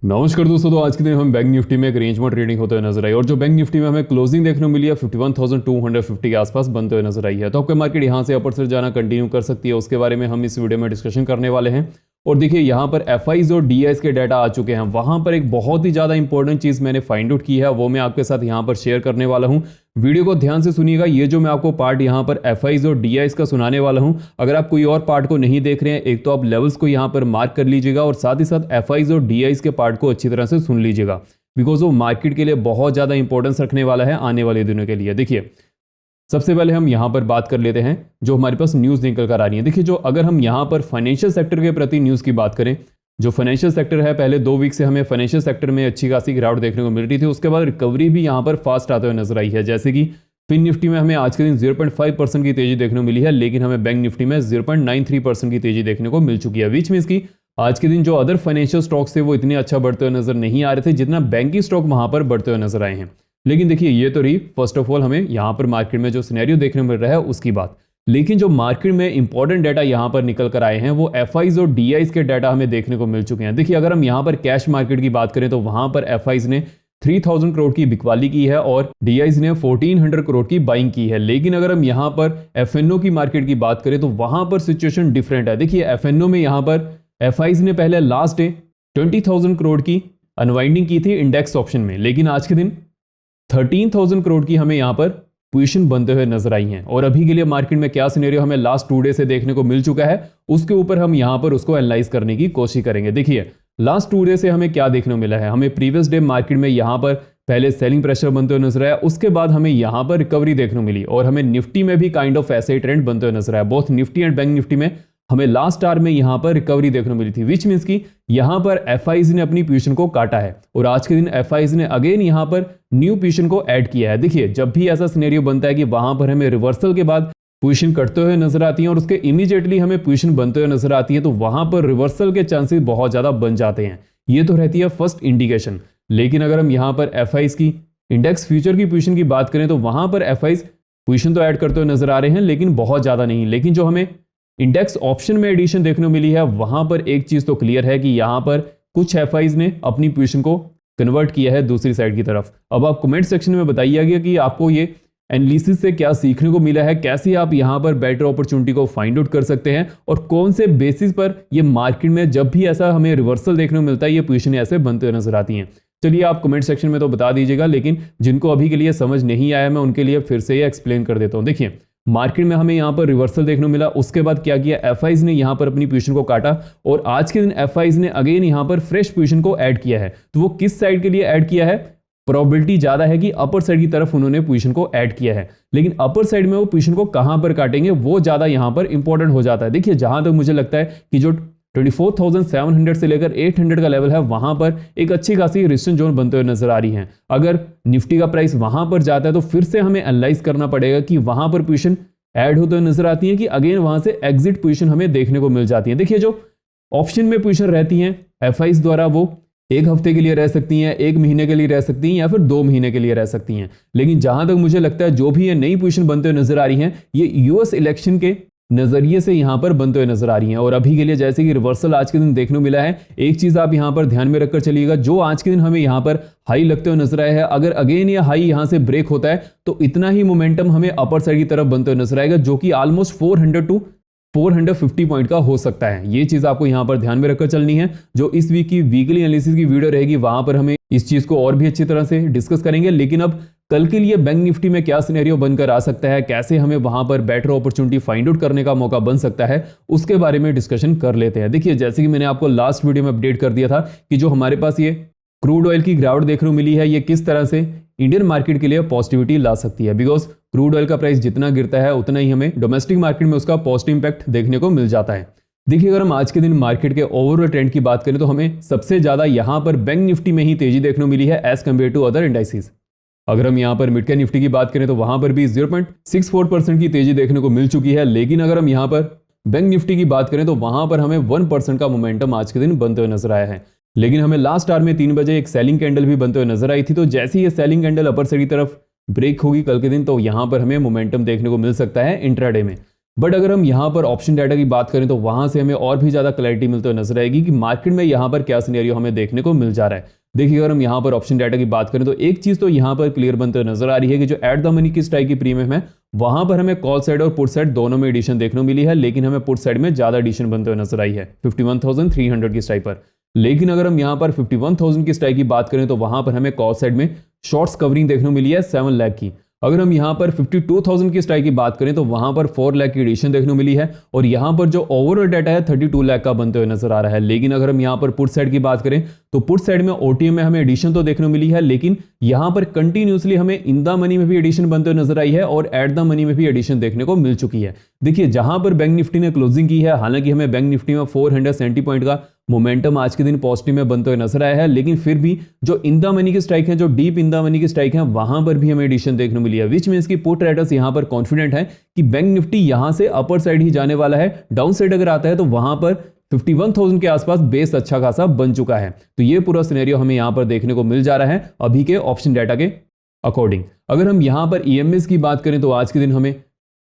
नमस्कार दोस्तों। तो आज के दिन हम बैंक निफ्टी में एक रेंज में ट्रेडिंग होते हुए नजर आई और जो बैंक निफ्टी में हमें क्लोजिंग देखने को मिली है 51,250 के आसपास बनते हुए नजर आई है। तो आपका मार्केट यहां से अपर से जाना कंटिन्यू कर सकती है, उसके बारे में हम इस वीडियो में डिस्कशन करने वाले हैं। और देखिए यहाँ पर एफआईज और डीआईज के डाटा आ चुके हैं। वहां पर एक बहुत ही ज्यादा इंपॉर्टेंट चीज मैंने फाइंड आउट की है, वो मैं आपके साथ यहाँ पर शेयर करने वाला हूँ। वीडियो को ध्यान से सुनिएगा। ये जो मैं आपको पार्ट यहाँ पर एफआईज और डीआईज का सुनाने वाला हूँ, अगर आप कोई और पार्ट को नहीं देख रहे हैं, एक तो आप लेवल्स को यहाँ पर मार्क कर लीजिएगा और साथ ही साथ एफआईज और डीआईज के पार्ट को अच्छी तरह से सुन लीजिएगा, बिकॉज वो मार्केट के लिए बहुत ज्यादा इंपॉर्टेंस रखने वाला है आने वाले दिनों के लिए। देखिए सबसे पहले हम यहां पर बात कर लेते हैं जो हमारे पास न्यूज निकल कर आ रही है। देखिए जो अगर हम यहां पर फाइनेंशियल सेक्टर के प्रति न्यूज की बात करें, जो फाइनेंशियल सेक्टर है, पहले 2 वीक से हमें फाइनेंशियल सेक्टर में अच्छी खासी गिरावट देखने को मिल रही थी, उसके बाद रिकवरी भी यहां पर फास्ट आते हुए नजर आई है। जैसे कि फिन निफ्टी में हमें आज के दिन 0.5% की तेजी देखने को मिली है, लेकिन हमें बैंक निफ्टी में 0.93% की तेजी देखने को मिल चुकी है। बीच में इसकी आज के दिन जो अदर फाइनेंशियल स्टॉक्स थे वो इतने अच्छा बढ़ते हुए नजर नहीं आ रहे थे जितना बैंकिंग स्टॉक वहां पर बढ़ते हुए नजर आए हैं। लेकिन देखिए ये तो रही फर्स्ट ऑफ ऑल हमें यहाँ पर मार्केट में जो सिनेरियो देखने को मिल रहा है उसकी बात। लेकिन जो मार्केट में इंपॉर्टेंट डाटा यहाँ पर निकल कर आए हैं वो एफआईज और डीआईज के डाटा हमें देखने को मिल चुके हैं। देखिए अगर हम यहाँ पर कैश मार्केट की बात करें तो वहां पर एफआईज ने 3000 करोड़ की बिकवाली की है और डीआईज ने 1400 करोड़ की बाइंग की है। लेकिन अगर हम यहाँ पर एफएनओ की मार्केट की बात करें तो वहां पर सिचुएशन डिफरेंट है। देखिए एफएनओ में यहाँ पर एफआईज ने पहले लास्ट डे 20,000 करोड़ की अनवाइंडिंग की थी इंडेक्स ऑप्शन में, लेकिन आज के दिन 13,000 करोड़ की हमें यहाँ पर पोजीशन बनते हुए नजर आई हैं। और अभी के लिए मार्केट में क्या सिनेरियो हमें लास्ट 2 डे से देखने को मिल चुका है उसके ऊपर हम यहाँ पर उसको एनालाइज करने की कोशिश करेंगे। देखिए लास्ट 2 डे से हमें क्या देखने को मिला है। हमें प्रीवियस डे मार्केट में यहाँ पर पहले सेलिंग प्रेशर बनते हुए नजर आया, उसके बाद हमें यहाँ पर रिकवरी देखने को मिली और हमें निफ्टी में भी काइंड ऑफ ऐसे ही ट्रेंड बनते हुए नजर आया। Both Nifty and bank Nifty में हमें लास्ट आवर में यहाँ पर रिकवरी देखने को मिली थी, विच मीन्स की यहाँ पर एफआईज ने अपनी पोजीशन को काटा है और आज के दिन एफआईज ने अगेन यहाँ पर न्यू पोजीशन को ऐड किया है। देखिए जब भी ऐसा सिनेरियो बनता है कि वहां पर हमें रिवर्सल के बाद पोजीशन कटते हुए नजर आती है और उसके इमीडिएटली हमें पोजीशन बनते हुए नजर आती है, तो वहां पर रिवर्सल के चांसेस बहुत ज्यादा बन जाते हैं। ये तो रहती है फर्स्ट इंडिकेशन। लेकिन अगर हम यहाँ पर एफआईज की इंडेक्स फ्यूचर की पोजीशन की बात करें तो वहां पर एफआईज पोजीशन तो ऐड करते हुए नजर आ रहे हैं लेकिन बहुत ज्यादा नहीं। लेकिन जो हमें इंडेक्स ऑप्शन में एडिशन देखने को मिली है वहां पर एक चीज तो क्लियर है कि यहां पर कुछ एफआईज ने अपनी पोजीशन को कन्वर्ट किया है दूसरी साइड की तरफ। अब आप कमेंट सेक्शन में बताइएगा कि आपको ये एनालिसिस से क्या सीखने को मिला है, कैसे आप यहां पर बेटर अपॉर्चुनिटी को फाइंड आउट कर सकते हैं और कौन से बेसिस पर ये मार्केट में जब भी ऐसा हमें रिवर्सल देखने को मिलता है ये पोजीशन ऐसे बनते हुए नजर आती हैं। चलिए आप कमेंट सेक्शन में तो बता दीजिएगा, लेकिन जिनको अभी के लिए समझ नहीं आया मैं उनके लिए फिर से ये एक्सप्लेन कर देता हूं। देखिए मार्केट में हमें यहाँ पर रिवर्सल देखने को मिला, उसके बाद क्या किया, एफआईज ने यहाँ पर अपनी पोजीशन को काटा और आज के दिन एफआईज ने अगेन यहाँ पर फ्रेश पोजीशन को ऐड किया है। तो वो किस साइड के लिए ऐड किया है, प्रोबेबिलिटी ज्यादा है कि अपर साइड की तरफ उन्होंने पोजीशन को ऐड किया है, लेकिन अपर साइड में वो पोजीशन को कहां पर काटेंगे वो ज्यादा यहां पर इंपॉर्टेंट हो जाता है। देखिए जहां तक मुझे लगता है कि जो 24,700 से लेकर 800 का लेवल है वहां पर एक अच्छी खासी रेजिस्टेंस जोन बनते हुए नजर आ रही है। अगर निफ्टी का प्राइस वहां पर जाता है तो फिर से हमें एनालाइज करना पड़ेगा कि वहां पर पोजीशन ऐड होते हुए नजर आती है कि अगेन वहां से एग्जिट पोजीशन हमें देखने को मिल जाती है। देखिए जो ऑप्शन में पोजीशन रहती है एफआईज द्वारा वो 1 हफ्ते के लिए रह सकती हैं, 1 महीने के लिए रह सकती हैं या फिर 2 महीने के लिए रह सकती हैं। लेकिन जहां तक मुझे लगता है जो भी ये नई पोजीशन बनते हुए नजर आ रही हैं ये यूएस इलेक्शन के नजरिए से यहां पर बनते हुए नजर आ रही हैं। और अभी के लिए जैसे कि रिवर्सल आज के दिन देखने को मिला है, एक चीज आप यहां पर ध्यान में रखकर चलिएगा, जो आज के दिन हमें यहां पर हाई लगते हुए नजर आया है, अगर अगेन ये हाई यहां से ब्रेक होता है तो इतना ही मोमेंटम हमें अपर साइड की तरफ बनते हुए नजर आएगा, जो कि ऑलमोस्ट 400 टू 450 पॉइंट का हो सकता है। ये चीज आपको यहां पर ध्यान में रखकर चलनी है। जो इस वीक की वीकली एनालिसिस की वीडियो रहेगी वहां पर हमें इस चीज को और भी अच्छी तरह से डिस्कस करेंगे। लेकिन अब कल के लिए बैंक निफ्टी में क्या सिनेरियो बनकर आ सकता है, कैसे हमें वहां पर बेटर अपॉर्चुनिटी फाइंड आउट करने का मौका बन सकता है, उसके बारे में डिस्कशन कर लेते हैं। देखिए जैसे कि मैंने आपको लास्ट वीडियो में अपडेट कर दिया था कि जो हमारे पास ये क्रूड ऑयल की गिरावट देखने को मिली है ये किस तरह से इंडियन मार्केट के लिए पॉजिटिविटी ला सकती है, बिकॉज क्रूड ऑयल का प्राइस जितना गिरता है उतना ही हमें डोमेस्टिक मार्केट में उसका पॉजिटिव इंपैक्ट देखने को मिल जाता है। देखिए अगर हम आज के दिन मार्केट के ओवरऑल ट्रेंड की बात करें तो हमें सबसे ज्यादा यहां पर बैंक निफ्टी में ही तेजी देखने को मिली है as compared to other indices. अगर हम यहां पर मिड कैप निफ्टी की बात करें तो वहां पर भी 0.64% की तेजी देखने को मिल चुकी है। लेकिन अगर हम यहां पर बैंक निफ्टी की बात करें तो वहां पर हमें 1% का मोमेंटम आज के दिन बनते हुए नजर आया है। लेकिन हमें लास्ट आवर में 3 बजे एक सेलिंग कैंडल भी बनते हुए नजर आई थी। तो जैसे ही ये सेलिंग कैंडल अपर साइड की तरफ ब्रेक होगी कल के दिन तो यहां पर हमें मोमेंटम देखने को मिल सकता है इंट्राडे में। बट अगर हम यहाँ पर ऑप्शन डाटा की बात करें तो वहां से हमें और भी ज्यादा क्लैरिटी मिलते हुए नजर आएगी कि मार्केट में यहाँ पर क्या सिनेरियो हमें देखने को मिल जा रहा है। देखिए अगर हम यहाँ पर ऑप्शन डाटा की बात करें तो एक चीज तो यहाँ पर क्लियर बनते हुए नजर आ रही है कि जो एट द मनी की स्ट्राइक की प्रीमियम है वहां पर हमें कॉल साइड और पुट साइड दोनों में एडिशन देखने को मिली है, लेकिन हमें पुट साइड में ज्यादा एडिशन बनते हुए नजर आई है 51,300 की स्ट्राइक पर। लेकिन अगर हम यहाँ पर 51,000 की स्ट्राइक की बात करें तो वहां पर हमें कॉल साइड में शॉर्ट्स कवरिंग देखने को मिली है 7 लाख की। अगर हम यहाँ पर 52,000 की स्ट्राइक की बात करें तो वहां पर 4 लाख की एडिशन देखने को मिली है और यहाँ पर जो ओवरऑल डाटा है 32 लाख का बनते हुए नजर आ रहा है। लेकिन अगर हम यहाँ पर पुट साइड की बात करें तो पुट साइड में ओटीएम में हमें एडिशन तो देखने को मिली है, लेकिन यहाँ पर कंटिन्यूसली हमें इन द मनी में भी एडिशन बनते हुए नजर आई है और एट द मनी में भी एडिशन देखने को मिल चुकी है। देखिए जहां पर बैंक निफ्टी ने क्लोजिंग की है, हालांकि हमें बैंक निफ्टी में 470 पॉइंट का मोमेंटम आज के दिन पॉजिटिव में बनते हुए नजर आया है, लेकिन फिर भी जो इन द मनी की स्ट्राइक है, जो डीप इन द मनी की स्ट्राइक है, वहां पर भी हमें एडिशन देखने को मिली है, विच मींस की पुट राइटर्स यहां पर कॉन्फिडेंट है कि बैंक निफ्टी यहां से अपर साइड ही जाने वाला है। डाउन साइड अगर आता है तो वहां पर 51,000 के आसपास बेस अच्छा खासा बन चुका है। तो ये पूरा सिनेरियो हमें यहां पर देखने को मिल जा रहा है अभी के ऑप्शन डाटा के अकॉर्डिंग। अगर हम यहां पर ईएमएस की बात करें तो आज के दिन हमें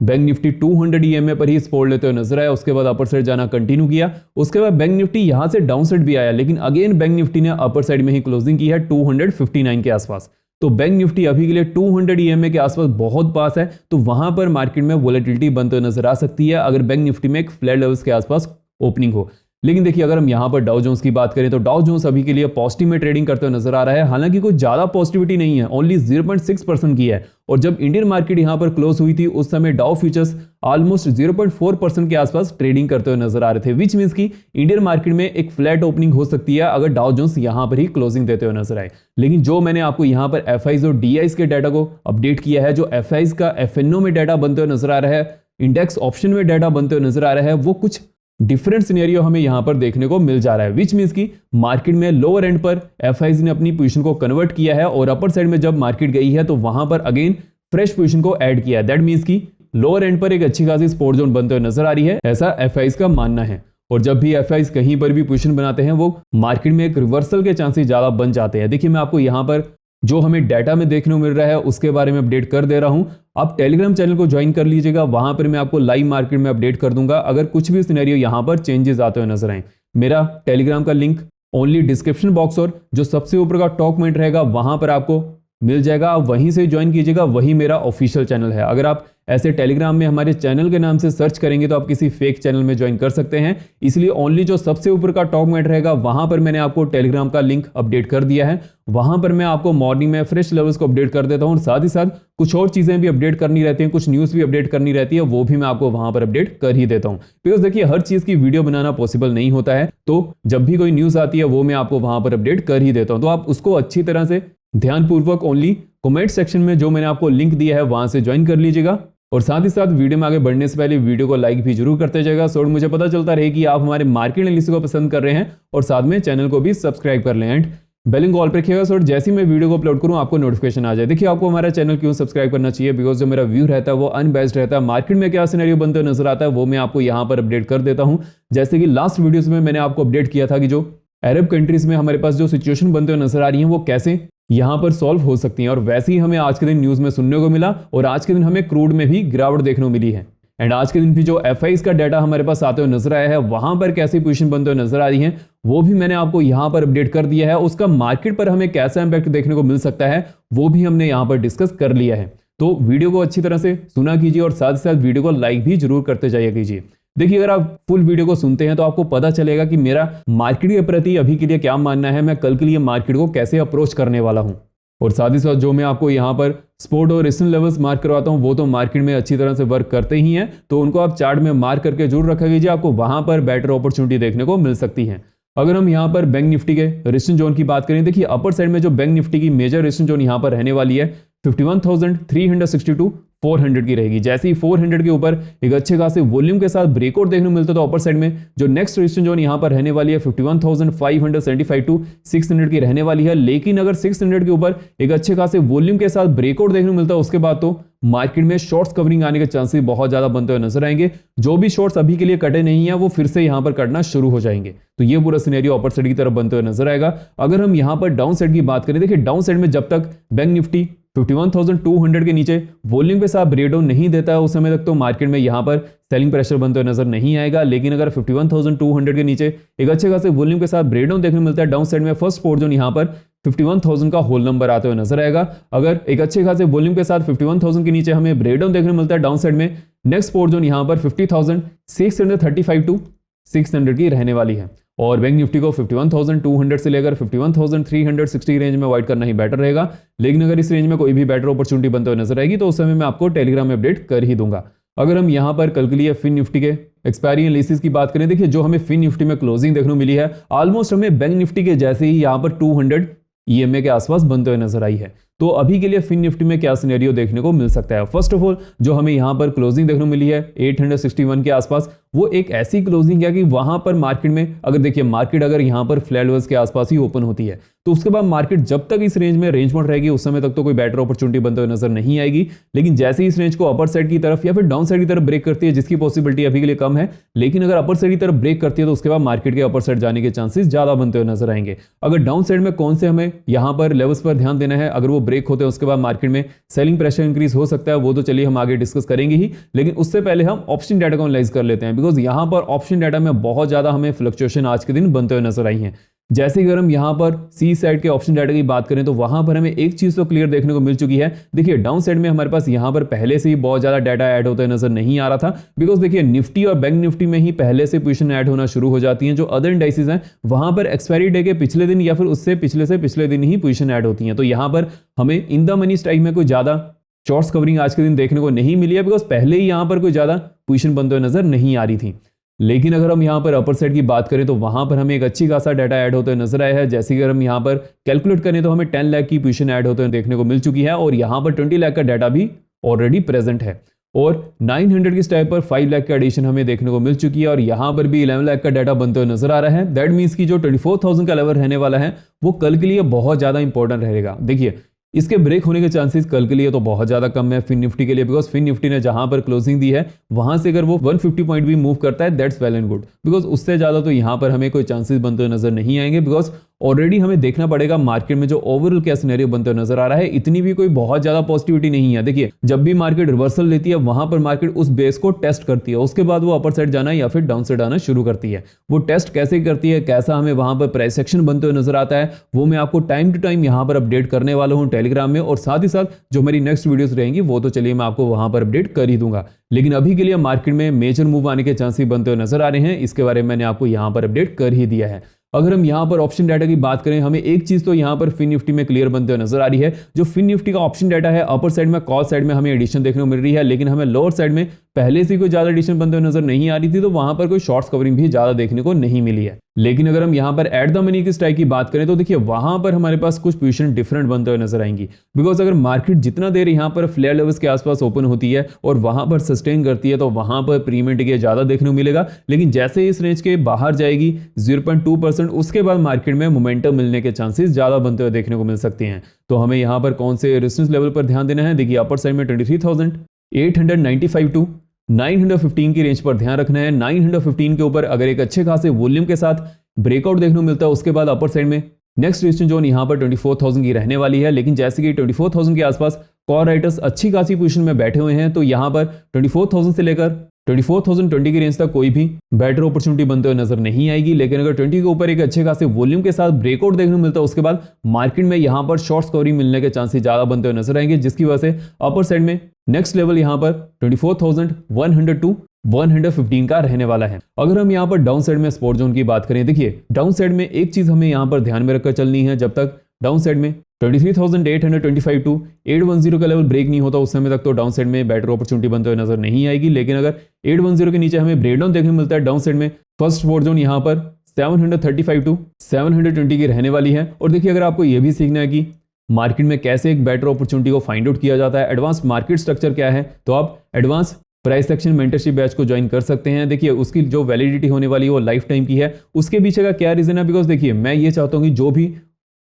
बैंक निफ्टी 200 ईएमए पर ही सपोर्ट लेते हुए नजर आया, उसके बाद अपर साइड जाना कंटिन्यू किया, उसके बाद बैंक निफ्टी यहां से डाउन साइड भी आया, लेकिन अगेन बैंक निफ्टी ने अपर साइड में ही क्लोजिंग की है 259 के आसपास। तो बैंक निफ्टी अभी के लिए 200 ईएमए के आसपास बहुत पास है, तो वहां पर मार्केट में वोलेटिलिटी बनते हुए नजर आ सकती है अगर बैंक निफ्टी में एक फ्लैट लेवल्स के आसपास ओपनिंग हो। लेकिन देखिए अगर हम यहां पर डाउ जोन्स की बात करें तो डाउ जोन्स अभी के लिए पॉजिटिव में ट्रेडिंग करते हुए नजर आ रहा है, हालांकि कोई ज्यादा पॉजिटिविटी नहीं है, ओनली 0.6% की है। और जब इंडियन मार्केट यहां पर क्लोज हुई थी उस समय डाउ फ्यूचर्स ऑलमोस्ट 0.4% के आसपास ट्रेडिंग करते हुए नजर आ रहे थे, विच मींस की इंडियन मार्केट में एक फ्लैट ओपनिंग हो सकती है अगर डाउ जोन्स यहां पर ही क्लोजिंग देते हुए नजर आए। लेकिन जो मैंने आपको यहां पर एफआईज और डीआईज के डाटा को अपडेट किया है, जो एफआईज का एफएनओ में डाटा बनते हुए नजर आ रहा है, इंडेक्स ऑप्शन में डाटा बनते हुए नजर आ रहा है, वो कुछ डिफरेंट सिनेरियो हमें यहां पर देखने को मिल जा रहा है, विच मींस की मार्केट में लोअर एंड पर एफआईज ने अपनी पोजीशन को कन्वर्ट किया है और अपर साइड में जब मार्केट गई है तो वहां पर अगेन फ्रेश पोजीशन को ऐड किया है। दैट मींस की लोअर एंड पर एक अच्छी खासी सपोर्ट जोन बनते हुए नजर आ रही है, ऐसा एफआईज का मानना है। और जब भी एफआईज कहीं पर भी पोजीशन बनाते हैं वो मार्केट में एक रिवर्सल के चांसेस ज्यादा बन जाते हैं। देखिए मैं आपको यहां पर जो हमें डाटा में देखने को मिल रहा है उसके बारे में अपडेट कर दे रहा हूं, आप टेलीग्राम चैनल को ज्वाइन कर लीजिएगा, वहां पर मैं आपको लाइव मार्केट में अपडेट कर दूंगा अगर कुछ भी सिनेरियो यहां पर चेंजेस आते हुए नजर आए। मेरा टेलीग्राम का लिंक ओनली डिस्क्रिप्शन बॉक्स और जो सबसे ऊपर का टॉप कमेंट रहेगा वहां पर आपको मिल जाएगा, आप वहीं से ज्वाइन कीजिएगा, वही मेरा ऑफिशियल चैनल है। अगर आप ऐसे टेलीग्राम में हमारे चैनल के नाम से सर्च करेंगे तो आप किसी फेक चैनल में ज्वाइन कर सकते हैं, इसलिए ओनली जो सबसे ऊपर का टॉप कमेंट रहेगा वहां पर मैंने आपको टेलीग्राम का लिंक अपडेट कर दिया है। वहां पर मैं आपको मॉर्निंग में फ्रेश लेवल्स को अपडेट कर देता हूं और साथ ही साथ कुछ और चीजें भी अपडेट करनी रहती हैं, कुछ न्यूज भी अपडेट करनी रहती है, वो भी मैं आपको वहां पर अपडेट कर ही देता हूं। बिकॉज देखिए हर चीज की वीडियो बनाना पॉसिबल नहीं होता है, तो जब भी कोई न्यूज आती है वो मैं आपको वहां पर अपडेट कर ही देता हूं, तो आप उसको अच्छी तरह से ध्यानपूर्वक ओनली कमेंट सेक्शन में जो मैंने आपको लिंक दिया है वहां से ज्वाइन कर लीजिएगा। और साथ ही साथ वीडियो में आगे बढ़ने से पहले वीडियो को लाइक भी जरूर करते जाएगा, सो मुझे पता चलता रहे कि आप हमारे मार्केट एनालिसिस को पसंद कर रहे हैं, और साथ में चैनल को भी सब्सक्राइब कर लें एंड बेल कॉल पर रखिएगा, सो जैसे ही मैं वीडियो को अपलोड करूं आपको नोटिफिकेशन आ जाए। देखिए आपको हमारा चैनल क्यों सब्सक्राइब करना चाहिए, बिकॉज जो मेरा व्यू रहता है वो अनबेस्ड रहता है, मार्केट में क्या सिनेरियो बनते हुए नजर आता है वो मैं आपको यहाँ पर अपडेट कर देता हूँ। जैसे कि लास्ट वीडियोस में मैंने आपको अपडेट किया था कि जो अरब कंट्रीज में हमारे पास जो सिचुएशन बनते हुए नजर आ रही है वो कैसे यहां पर सॉल्व हो सकती हैं, और वैसे ही हमें आज के दिन न्यूज में सुनने को मिला और आज के दिन हमें क्रूड में भी गिरावट देखने को मिली है। एंड आज के दिन भी जो एफआईज का डाटा हमारे पास आते हुए नजर आया है वहां पर कैसी पोजीशन बनते हुए नजर आ रही है वो भी मैंने आपको यहां पर अपडेट कर दिया है, उसका मार्केट पर हमें कैसा इंपैक्ट देखने को मिल सकता है वो भी हमने यहां पर डिस्कस कर लिया है। तो वीडियो को अच्छी तरह से सुना कीजिए और साथ ही साथ वीडियो को लाइक भी जरूर करते जाइए कीजिए। देखिए अगर आप फुल वीडियो को सुनते हैं तो आपको पता चलेगा कि मेरा मार्केट के प्रति अभी के लिए क्या मानना है, मैं कल के लिए मार्केट को कैसे अप्रोच करने वाला हूं। और साथ ही साथ जो मैं आपको यहाँ पर सपोर्ट और रेजिस्टेंस लेवल्स मार्क करवाता हूँ वो तो मार्केट में अच्छी तरह से वर्क करते ही हैं, तो उनको आप चार्ट में मार्क करके जरूर रखा कीजिए, आपको वहां पर बेटर अपॉर्चुनिटी देखने को मिल सकती है। अगर हम यहाँ पर बैंक निफ्टी के रेजिस्टेंस जोन की बात करें, देखिए अपर साइड में जो बैंक निफ्टी की मेजर रेजिस्टेंस जोन यहाँ पर रहने वाली है 51,362 400 की रहेगी। जैसे ही 400 के ऊपर एक अच्छे खासे वॉल्यूम के साथ ब्रेकआउट देखने को मिलता है तो अपर साइड में जो नेक्स्ट रेजिस्टेंस जोन यहाँ पर रहने वाली है 51,575 टू 600 की रहने वाली है। लेकिन अगर 600 के ऊपर एक अच्छे खासे वॉल्यूम के साथ ब्रेकआउट देखने को मिलता है उसके बाद तो मार्केट में शॉर्ट्स कवरिंग आने के चांसेस बहुत ज्यादा बनते हुए नजर आएंगे। जो भी शॉर्ट्स अभी के लिए कटे नहीं है वो फिर से यहां पर कटना शुरू हो जाएंगे, तो ये पूरा सिनेरियो अपर साइड की तरफ बनते हुए नजर आएगा। अगर हम यहां पर डाउन साइड की बात करें, देखिए डाउन साइड में जब तक बैंक निफ्टी 51,200 के नीचे वॉल्यूम के साथ ब्रेकडाउन नहीं देता है उस समय तक तो मार्केट में यहां पर सेलिंग प्रेशर बनते हुए नजर नहीं आएगा। लेकिन अगर 51,200 के नीचे एक अच्छे खासे वॉल्यूम के साथ ब्रेकडाउन देखने को मिलता है डाउन साइड में, फर्स्ट सपोर्ट जोन यहां पर 51,000 का होल नंबर आते हुए नजर आएगा। अगर एक अच्छे खासे वॉल्यूम के साथ 51,000 के नीचे हमें ब्रेकडाउन देखने को मिलता है डाउन साइड में, नेक्स्ट सपोर्ट जोन यहां पर 50,635 टू 600 की रहने वाली है। और बैंक निफ्टी को 51,200 से लेकर 51,360 रेंज में अवॉइड करना ही बेटर रहेगा। लेकिन अगर इस रेंज में कोई भी बेटर अपॉर्चुनिटी बनते हुए नजर आएगी तो उस समय मैं आपको टेलीग्राम में अपडेट कर ही दूंगा। अगर हम यहां पर कल के लिए फिन निफ्टी के एक्सपायरी एनालिसिस की बात करें, देखिए जो हमें फिन निफ्टी में क्लोजिंग देखने को मिली है ऑलमोस्ट हमें बैंक निफ्टी के जैसे ही यहां पर 200 EMA के आसपास बनते हुए नजर आई है। तो अभी के लिए फिन निफ्टी में क्या सिनेरियो देखने को मिल सकता है? फर्स्ट ऑफ ऑल जो हमें यहां पर क्लोजिंग देखने को मिली है 861 के आसपास, वो एक ऐसी क्लोजिंग है कि वहां पर मार्केट में अगर देखिए मार्केट अगर यहां पर फ्लैट लेवल्स के आसपास ही ओपन होती है तो उसके बाद मार्केट जब तक इस रेंज में रेंज बाउंड रहेगी उस समय तक तो कोई बेटर अपॉर्चुनिटी बनते हुए नजर नहीं आएगी। लेकिन जैसे ही इस रेंज को अपर साइड की तरफ या फिर डाउन साइड की तरफ ब्रेक करती है, जिसकी पॉसिबिलिटी अभी के लिए कम है, लेकिन अगर अपर साइड की तरफ ब्रेक करती है तो उसके बाद मार्केट के अपर साइड जाने के चांसेस ज्यादा बनते हुए नजर आएंगे। अगर डाउन साइड में कौन से हमें यहां पर लेवल्स पर ध्यान देना है, अगर वो ब्रेक होते हैं उसके बाद मार्केट में सेलिंग प्रेशर इंक्रीज हो सकता है, वो तो चलिए हम आगे डिस्कस करेंगे ही। लेकिन उससे पहले हम ऑप्शन डाटा को एनालाइज कर लेते हैं, बिकॉज यहां पर ऑप्शन डाटा में बहुत ज्यादा हमें फ्लक्चुएशन आज के दिन बनते हुए नजर आई है। जैसे अगर हम यहां पर सी साइड के ऑप्शन डाटा की बात करें तो वहां पर हमें एक चीज तो क्लियर देखने को मिल चुकी है। देखिए डाउन साइड में हमारे पास यहां पर पहले से ही बहुत ज्यादा डाटा ऐड होता नजर नहीं आ रहा था, बिकॉज देखिए निफ्टी और बैंक निफ्टी में ही पहले से पोजीशन ऐड होना शुरू हो जाती है। जो अदर इंडाइसेस हैं वहां पर एक्सपायरी डे के पिछले दिन या फिर उससे पिछले दिन ही पोजीशन ऐड होती है। तो यहां पर हमें इन द मनी स्ट्राइक में कोई ज्यादा शॉर्ट्स कवरिंग आज के दिन देखने को नहीं मिली है, बिकॉज पहले ही यहां पर कोई ज्यादा पोजीशन बनते हुए नजर नहीं आ रही थी। लेकिन अगर हम यहां पर अपर साइड की बात करें तो वहां पर हमें एक अच्छी खासा डाटा ऐड होते हुए नजर आया है। जैसे कि अगर हम यहां पर कैलकुलेट करें तो हमें 10 लाख की पोजीशन ऐड होते हुए देखने को मिल चुकी है और यहां पर 20 लाख का डाटा भी ऑलरेडी प्रेजेंट है। और 900 की स्टेप पर 5 लाख का एडिशन हमें देखने को मिल चुकी है और यहां पर भी 11 लाख का डाटा बनते हुए नजर आ रहा है। दैट मीन्स की जो 24,000 का लेवल रहने वाला है वो कल के लिए बहुत ज्यादा इंपॉर्टेंट रहेगा। देखिए इसके ब्रेक होने के चांसेस कल के लिए तो बहुत ज्यादा कम है फिन निफ्टी के लिए, बिकॉज फिन निफ्टी ने जहां पर क्लोजिंग दी है वहां से अगर वो 150 पॉइंट भी मूव करता है that's well and good, because उससे ज्यादा तो यहां पर हमें कोई चांसेस बनते हुए नजर नहीं आएंगे। बिकॉज ऑलरेडी हमें देखना पड़ेगा मार्केट में जो ओवरऑल क्या सिनेरियो बनते हुए नजर आ रहा है, इतनी भी कोई बहुत ज्यादा पॉजिटिविटी नहीं है। देखिए जब भी मार्केट रिवर्सल लेती है वहां पर मार्केट उस बेस को टेस्ट करती है, उसके बाद वो अपर साइड जाना या फिर डाउन साइड आना शुरू करती है। वो टेस्ट कैसे करती है, कैसा हमें वहां पर प्राइस एक्शन बनते हुए नजर आता है, वो मैं आपको टाइम टू टाइम यहां पर अपडेट करने वाला हूं टेलीग्राम में। और साथ ही साथ जो मेरी नेक्स्ट वीडियोस रहेंगी वो तो चलिए मैं आपको वहां पर अपडेट कर ही दूंगा। लेकिन अभी के लिए मार्केट में मेजर मूव आने के चांसेस बनते हुए नजर आ रहे हैं, इसके बारे में मैंने आपको यहां पर अपडेट कर ही दिया है। अगर हम यहां पर ऑप्शन डाटा की बात करें, हमें एक चीज तो यहां पर फिन निफ्टी में क्लियर बनते हुए नजर आ रही है। जो फिन निफ्टी का ऑप्शन डाटा है अपर साइड में कॉल साइड में हमें एडिशन देखने को मिल रही है, लेकिन हमें लोअर साइड में पहले से कोई ज्यादा एडिशन बनते हुए नजर नहीं आ रही थी, तो वहां पर कोई शॉर्ट्स कवरिंग भी ज्यादा देखने को नहीं मिली है। लेकिन अगर हम यहां पर एट द मनी की स्ट्राइक की बात करें तो देखिए वहां पर हमारे पास कुछ पोजीशन डिफरेंट बनते हुए नजर आएंगी। बिकॉज अगर मार्केट जितना देर यहां पर फ्लेयर लेवल्स के आसपास ओपन होती है और वहां पर सस्टेन करती है तो वहां पर प्रीमियम टिके ज्यादा देखने को मिलेगा। लेकिन जैसे इस रेंज के बाहर जाएगी 0.2%, उसके बाद मार्केट में मोमेंटम मिलने के चांसेस ज्यादा बनते हुए देखने को मिल सकते हैं। तो हमें यहां पर कौन से रेजिस्टेंस लेवल पर ध्यान देना है? देखिए अपर साइड में 23,895 टू 915 की रेंज पर ध्यान रखना है। 915 के ऊपर अगर एक अच्छे खासे वॉल्यूम के साथ ब्रेकआउट देखने को मिलता है उसके बाद अपर साइड में नेक्स्ट रेजिस्टेंस जोन यहां पर 24,000 की रहने वाली है। लेकिन जैसे कि 24,000 के आसपास कॉल राइटर्स अच्छी खासी पोजीशन में बैठे हुए हैं, तो यहां पर 24,000 से लेकर 24,020 की रेंज तक कोई भी बेटर अपॉर्चुनिटी बनते हुए नजर नहीं आएगी। लेकिन अगर 20 के ऊपर एक अच्छे खासे वॉल्यूम के साथ ब्रेकआउट देखने को मिलता है उसके बाद मार्केट में यहां पर शॉर्ट्स कवरिंग मिलने के चांसेस ज्यादा बनते हुए नजर आएंगे, जिसकी वजह से अपर साइड में नेक्स्ट लेवल यहां पर 24,100 टू 115 का रहने वाला है। अगर हम यहां पर डाउन साइड में सपोर्ट जोन की बात करें, देखिए डाउन साइड में एक चीज हमें यहां पर ध्यान में रखकर चलनी है, जब तक डाउन साइड में 23,825 टू 810 का लेवल ब्रेक नहीं होता उस समय तक तो डाउन साइड में बेटर अपॉर्चुनिटी बनते हुए नजर नहीं आएगी। लेकिन अगर 810 के नीचे हमें ब्रेकडाउन देखने को मिलता है डाउन साइड में, फर्स्ट सपोर्ट जोन यहां पर 735 टू 720 की रहने वाली है। और देखिए अगर आपको यह भी सीखना है कि मार्केट में कैसे एक बेटर अपॉर्चुनिटी को फाइंड आउट किया जाता है, एडवांस मार्केट स्ट्रक्चर क्या है, तो आप advance price action mentorship batch को ज्वाइन कर सकते हैं। देखिए उसकी जो वैलिडिटी होने वाली है वो लाइफ टाइम की है। उसके पीछे का क्या रीजन है? बिकॉज देखिए मैं ये चाहता हूं कि जो भी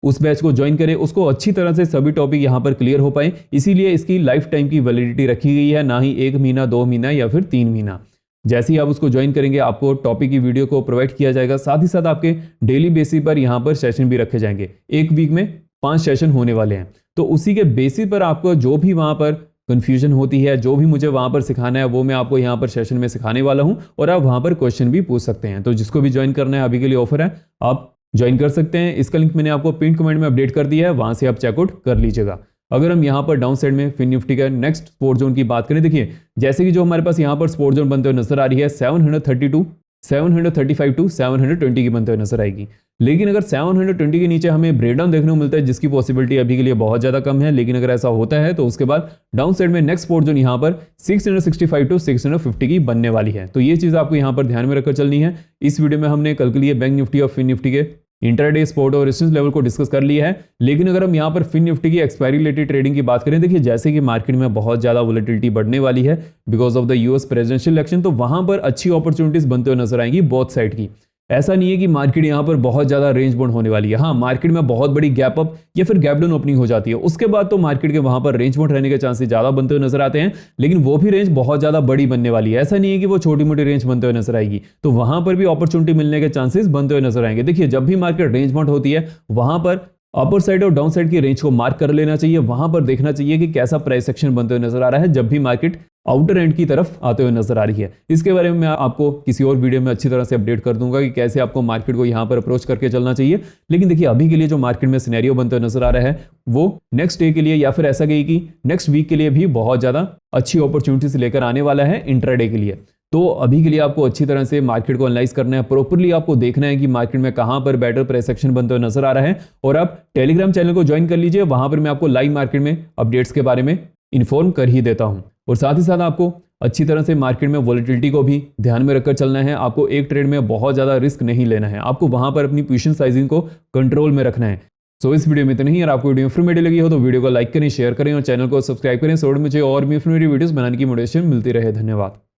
उस बैच को ज्वाइन करें, उसको अच्छी तरह से सभी टॉपिक यहाँ पर क्लियर हो पाए। इसीलिए इसकी लाइफ टाइम की वैलिडिटी रखी गई है, ना ही 1 महीना, 2 महीना या फिर 3 महीना। जैसे ही आप उसको ज्वाइन करेंगे आपको टॉपिक की वीडियो को प्रोवाइड किया जाएगा, साथ ही साथ आपके डेली बेसिस पर यहाँ पर सेशन भी रखे जाएंगे। एक वीक में 5 सेशन होने वाले हैं, तो उसी के बेसिस पर आपको जो भी वहाँ पर कंफ्यूजन होती है, जो भी मुझे वहाँ पर सिखाना है, वो मैं आपको यहाँ पर सेशन में सिखाने वाला हूँ और आप वहाँ पर क्वेश्चन भी पूछ सकते हैं। तो जिसको भी ज्वाइन करना है अभी के लिए ऑफर है, आप ज्वाइन कर सकते हैं। इसका लिंक मैंने आपको पिन कमेंट में अपडेट कर दिया है, वहाँ से आप चेकआउट कर लीजिएगा। अगर हम यहाँ पर डाउन साइड में फिन निफ्टी का नेक्स्ट स्पोर्ट जोन की बात करें, देखिए जैसे कि जो हमारे पास यहाँ पर स्पोर्ट जोन बनते हुए नजर आ रही है 732, 735 टू 720 की बनते हुए नजर आएगी। लेकिन अगर 720 के नीचे हमें ब्रेकडाउन देखने को मिलता है, जिसकी पॉसिबिलिटी अभी के लिए बहुत ज्यादा कम है, लेकिन अगर ऐसा होता है तो उसके बाद डाउन साइड में नेक्स्ट स्पोर्ट जोन यहाँ पर 665 टू 650 की बनने वाली है। तो ये चीज आपको यहाँ पर ध्यान में रखकर चलनी है। इस वीडियो में हमने कल के लिए बैंक निफ्टी और फिन निफ्टी के इंटरडे स्पॉट और रेजिस्टेंस लेवल को डिस्कस कर लिया है। लेकिन अगर हम यहाँ पर फिन निफ्टी की एक्सपायरी रिलेटेड ट्रेडिंग की बात करें, देखिए जैसे कि मार्केट में बहुत ज्यादा वोलेटिलिटी बढ़ने वाली है because of the US presidential election, तो वहां पर अच्छी अपॉर्चुनिटीज बनते हुए नजर आएंगी बोथ साइड की। ऐसा नहीं है कि मार्केट यहाँ पर बहुत ज्यादा रेंज बाउंड होने वाली है। हाँ, मार्केट में बहुत बड़ी गैप अप या फिर गैप डाउन ओपनिंग हो जाती है, उसके बाद तो मार्केट के वहां पर रेंज बाउंड रहने के चांसेस ज्यादा बनते हुए नजर आते हैं, लेकिन वो भी रेंज बहुत ज्यादा बड़ी बनने वाली है। ऐसा नहीं है कि वो छोटी मोटी रेंज बनते हुए नजर आएगी, तो वहां पर भी अपॉर्चुनिटी मिलने के चांसेस बनते हुए नजर आएंगे। देखिए जब भी मार्केट रेंज बाउंड होती है, वहां पर अपर साइड और डाउन साइड की रेंज को मार्क कर लेना चाहिए। वहां पर देखना चाहिए कि कैसा प्राइस एक्शन बनते हुए नजर आ रहा है जब भी मार्केट आउटर एंड की तरफ आते हुए नजर आ रही है। इसके बारे में मैं आपको किसी और वीडियो में अच्छी तरह से अपडेट कर दूंगा कि कैसे आपको मार्केट को यहां पर अप्रोच करके चलना चाहिए। लेकिन देखिए अभी के लिए जो मार्केट में सिनेरियो बनते हुए नजर आ रहा है, वो नेक्स्ट डे के लिए या फिर ऐसा कही कि नेक्स्ट वीक के लिए भी बहुत ज्यादा अच्छी अपॉर्चुनिटीज लेकर आने वाला है इंट्राडे के लिए। तो अभी के लिए आपको अच्छी तरह से मार्केट को एनालाइज करना है, प्रॉपर्ली आपको देखना है कि मार्केट में कहां पर बेटर प्राइस एक्शन बनते हुए नजर आ रहा है। और आप टेलीग्राम चैनल को ज्वाइन कर लीजिए, वहां पर मैं आपको लाइव मार्केट में अपडेट्स के बारे में इन्फॉर्म कर ही देता हूं। और साथ ही साथ आपको अच्छी तरह से मार्केट में वोलेटिलिटी को भी ध्यान में रखकर चलना है। आपको एक ट्रेड में बहुत ज्यादा रिस्क नहीं लेना है, आपको वहां पर अपनी पोजीशन साइजिंग को कंट्रोल में रखना है। सो इस वीडियो में इतना ही। अगर आपको वीडियो इन्फॉर्मेटिव लगी हो तो वीडियो को लाइक करें, शेयर करें और चैनल को सब्सक्राइब करें। सो मुझे और भी इन्फॉर्मेटिव वीडियोस बनाने की मोटिवेशन मिलती रहे। धन्यवाद।